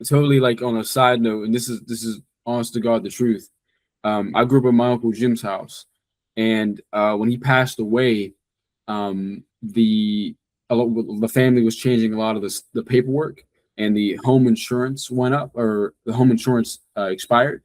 totally like on a side note, and this is honest to God the truth. I grew up at my Uncle Jim's house, and when he passed away, the family was changing a lot of the paperwork, and the home insurance went up, or the home insurance expired,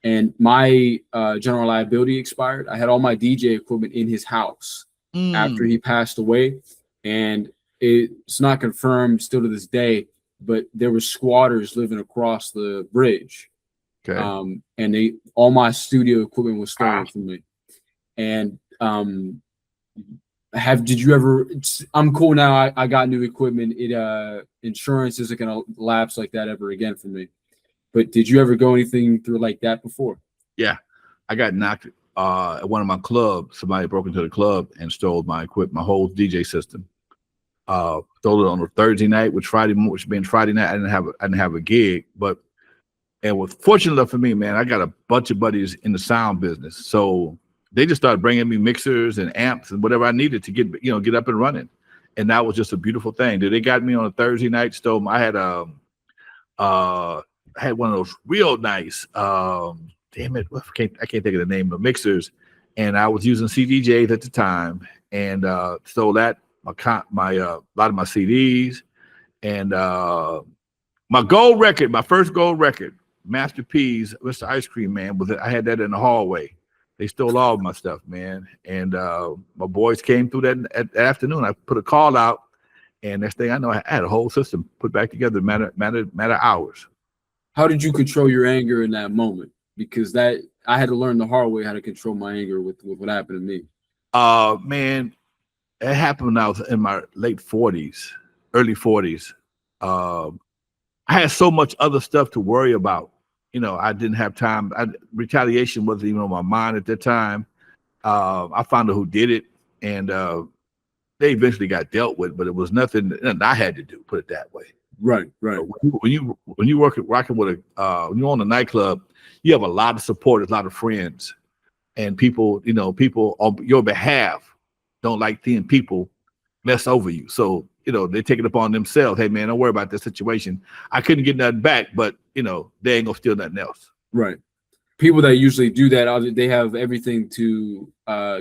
and my general liability expired. I had all my DJ equipment in his house after he passed away, and it's not confirmed still to this day, but there were squatters living across the bridge. Okay. And all my studio equipment was stolen from me. And did you ever? I'm cool now. I got new equipment. Insurance isn't gonna lapse like that ever again for me. But did you ever go anything through like that before? Yeah, I got knocked at one of my clubs. Somebody broke into the club and stole my equipment, my whole DJ system. Stole it on a Thursday night, which being Friday night, I didn't have a gig, but it was fortunate enough for me, man. I got a bunch of buddies in the sound business, so they just started bringing me mixers and amps and whatever I needed to get up and running, and that was just a beautiful thing. They got me on a Thursday night. Stole. I had one of those real nice. Damn it, I can't think of the name of mixers, and I was using CDJs at the time, and stole that. A lot of my CDs, and my gold record, my first gold record, Master P's, Mr. Ice Cream Man, I had that in the hallway. They stole all of my stuff, man. And my boys came through that afternoon. I put a call out, and next thing I know, I had a whole system put back together in matter hours. How did you control your anger in that moment? Because I had to learn the hard way how to control my anger with what happened to me. Man. It happened when I was in my late 40s, early 40s. I had so much other stuff to worry about. I didn't have time. Retaliation wasn't even on my mind at that time. I found out who did it, and they eventually got dealt with, but it was nothing I had to do, put it that way. Right. When you rocking with when you're on a nightclub, you have a lot of supporters, a lot of friends, and people on your behalf don't like seeing people mess over you. So, they take it upon themselves. Hey, man, don't worry about this situation. I couldn't get nothing back, but, they ain't going to steal nothing else. Right. People that usually do that, they have everything to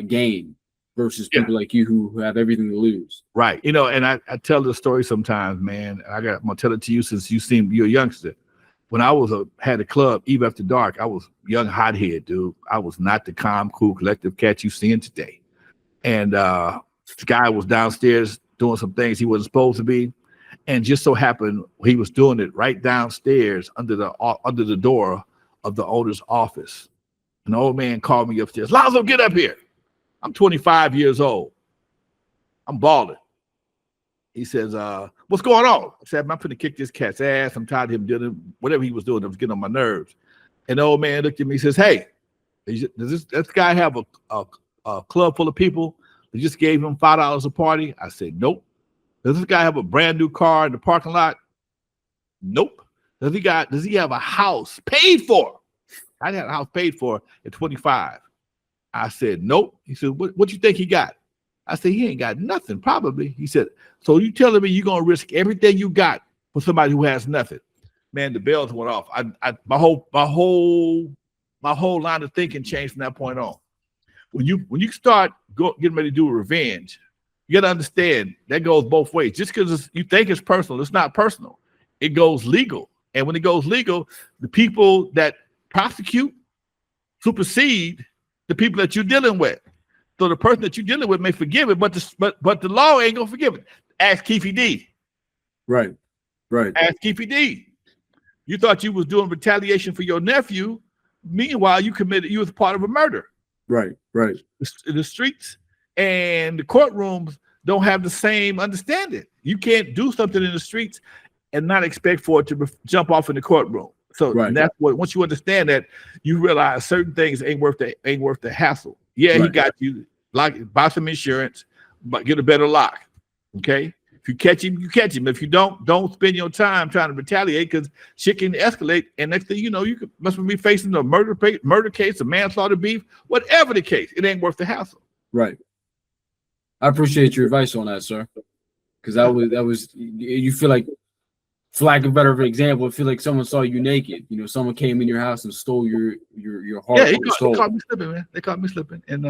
gain versus people like you who have everything to lose. Right. And I tell the story sometimes, man. I'm going to tell it to you since you're a youngster. When I had a club, Eve After Dark, I was young hothead, dude. I was not the calm, cool, collective cat you seeing today. And this guy was downstairs doing some things he wasn't supposed to be, and just so happened he was doing it right downstairs under the door of the owner's office. An old man called me upstairs. Lonzo, get up here. I'm 25 years old. I'm balling. He says, what's going on? I said, I'm finna kick this cat's ass. I'm tired of him doing whatever he was doing. It was getting on my nerves. And the old man looked at me and says, hey, does this guy have a club full of people? They just gave him $5 a party. I said, nope. Does this guy have a brand new car in the parking lot? Nope. Does he have a house paid for? I had a house paid for at 25. I said, nope. He said, what you think he got? I said, he ain't got nothing, probably. He said, so you telling me you're gonna risk everything you got for somebody who has nothing? Man, the bells went off. My whole line of thinking changed from that point on. When you start getting ready to do revenge, you got to understand that goes both ways. Just because you think it's personal, it's not personal. It goes legal. And when it goes legal, the people that prosecute supersede the people that you're dealing with. So the person that you're dealing with may forgive it, but the law ain't gonna forgive it. Ask Keefy D. Right. Ask Keefy D. You thought you was doing retaliation for your nephew. Meanwhile, you was part of a murder. Right. The streets and the courtrooms don't have the same understanding. You can't do something in the streets and not expect for it to jump off in the courtroom. So that's what. Once you understand that, you realize certain things ain't worth the hassle. Yeah, he got you. Like, buy some insurance, but get a better lock. Okay. If you catch him, you catch him. If you don't spend your time trying to retaliate, because shit can escalate. And next thing you know, must be facing a murder case, a manslaughter beef, whatever the case. It ain't worth the hassle. Right. I appreciate your advice on that, sir. Because that was you feel like for lack of a better example, I feel like someone saw you naked. You know, someone came in your house and stole your heart. Yeah, they caught me slipping, man. They caught me slipping, and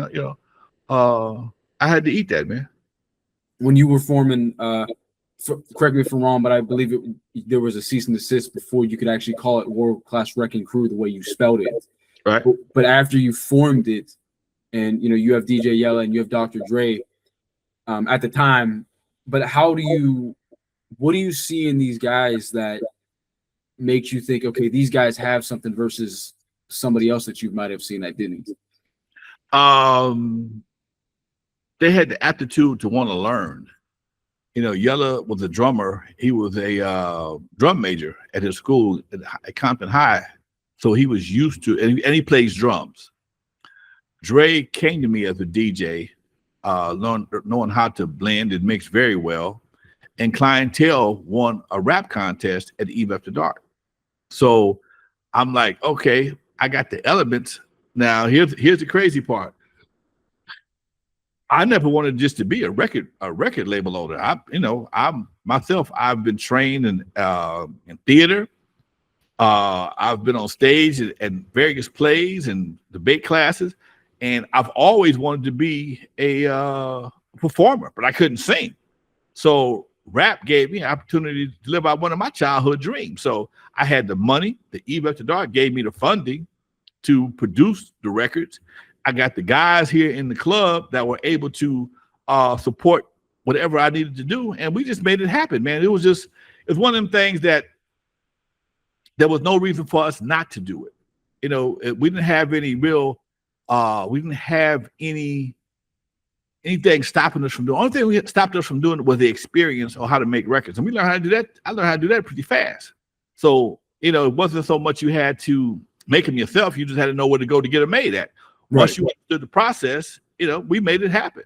I had to eat that, man. When you were forming, correct me if I'm wrong, but I believe there was a cease and desist before you could actually call it World Class Wrecking Crew the way you spelled it. Right. But after you formed it, and you have DJ Yella and you have Dr. Dre at the time. But what do you see in these guys that makes you think, okay, these guys have something versus somebody else that you might have seen that didn't? They had the aptitude to want to learn. Yella was a drummer. He was a drum major at his school at Compton High. So he was used to, and he plays drums. Dre came to me as a DJ, knowing how to blend and mix very well. And Clientele won a rap contest at Eve After Dark. So I'm like, okay, I got the elements. Now here's the crazy part. I never wanted just to be a record label owner. I've been trained in theater. I've been on stage and various plays and debate classes, and I've always wanted to be a performer, but I couldn't sing. So rap gave me an opportunity to live out one of my childhood dreams. So I had the money. The Eve After Dark gave me the funding to produce the records. I got the guys here in the club that were able to support whatever I needed to do, and we just made it happen, man. It was one of them things that there was no reason for us not to do it. We didn't have any real, we didn't have anything stopping us from doing. The only thing we stopped us from doing was the experience on how to make records, and we learned how to do that. I learned how to do that pretty fast. So it wasn't so much you had to make them yourself; you just had to know where to go to get them made at. Once you understood the process, we made it happen.